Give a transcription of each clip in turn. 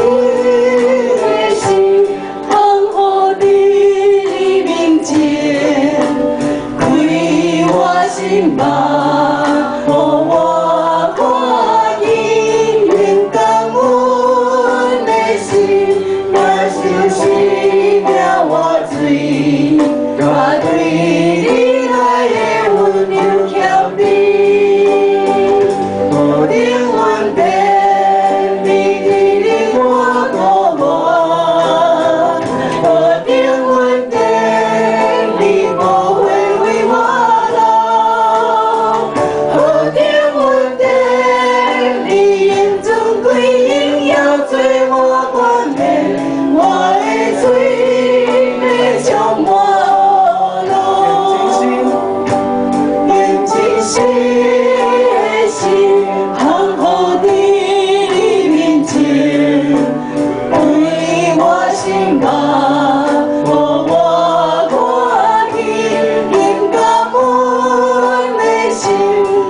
的心，放乎你面前，开我心吧，予我看见永感阮的心，我想生命我水，我对你来的温柔谦卑，无定阮地，你你我过我，无定阮地，你无会为我留，无定阮地，你眼中归应要做我冠冕，我的水要充满。眼睛心的心，放乎你面前，开我心吧，予我看见永感阮的心，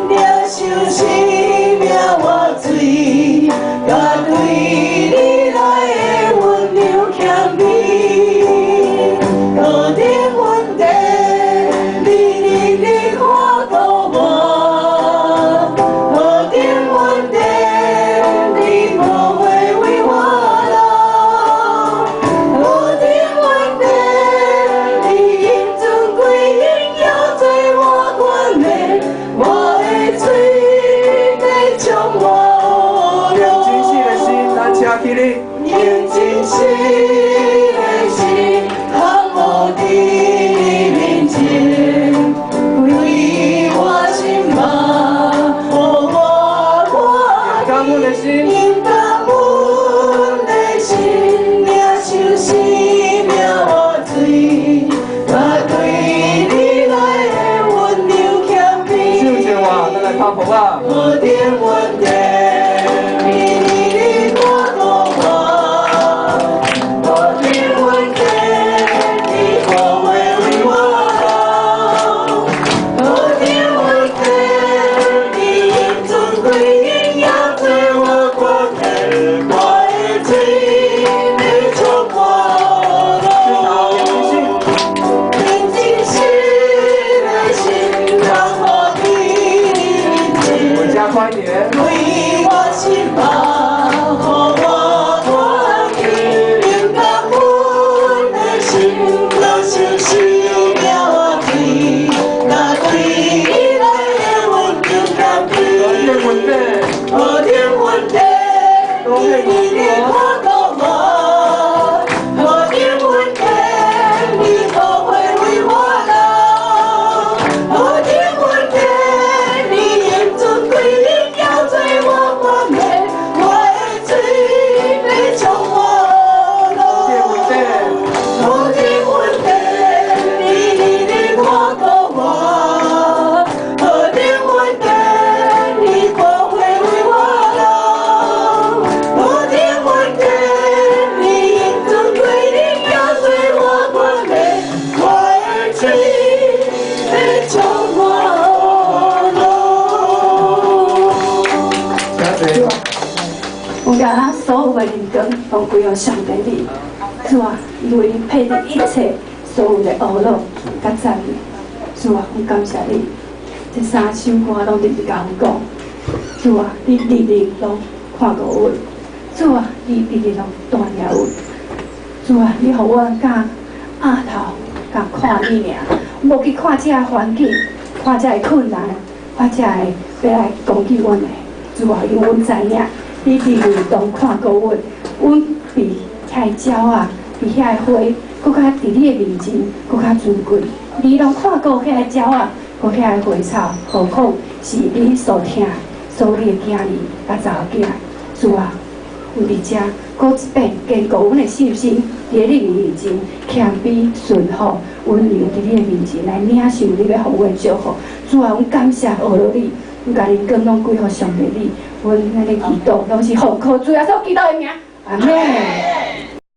领受生命活水，甲对你来的温柔谦卑，无定阮地。你看顾我，无定阮地，你无会为我留，无定阮地，你眼中归应要做我冠冕，我的水要充满流。真心的心，咱请起你。眼睛心的心，放乎你面前。为我心吧，予我看感恩的心，应感阮的心，领受生命活水，甲对你来的温柔谦卑。唱一话，咱来拍谱啊！无定阮地，你看顾我，无定阮地，你无会为我留，无定阮地，你眼中归应要做我冠冕，我的水要充满流。眼睛心的心，放乎你面前。加快一点。为我心吧，予我看见永感阮的心，领受生命活水，甲对你来的温柔谦卑。无定阮地，你看顾我，无定阮地，你无会为我留，无定阮地，你眼中归应要做我冠冕，我的水要充满流。无定阮地，你看顾我，无定阮地，你无会为我留，无定阮地，你眼中归应要做我冠冕，我的水要充满流。谢谢。有甲咱所有的灵光拢归予上帝你，主啊，因为你配得一切所有的恶乐甲赞美，主啊，我感谢你，这三首歌拢直直甲阮讲，主啊，你日日拢看顾阮，主啊，你日日拢带领阮，主啊，你予阮甲额头甲看你尔，无去看这环境，看这困难，看这要来攻击阮的，主啊，因为阮知影。你日日拢看顾阮，阮比遐鸟啊，比遐花，搁较伫你的面前，搁较尊贵。你拢看顾遐鸟啊，搁遐花草，何况是你所疼、所你的囝儿甲查某囝。主啊，有伫遮，搁一遍坚固阮的信心，伫你面前谦卑顺服、温柔伫你的面前来领受你要予阮的祝福。主啊，阮感谢学了你。阮家己更拢归予上帝你，阮安尼祈祷，拢是奉靠主耶稣基督的名，阿门。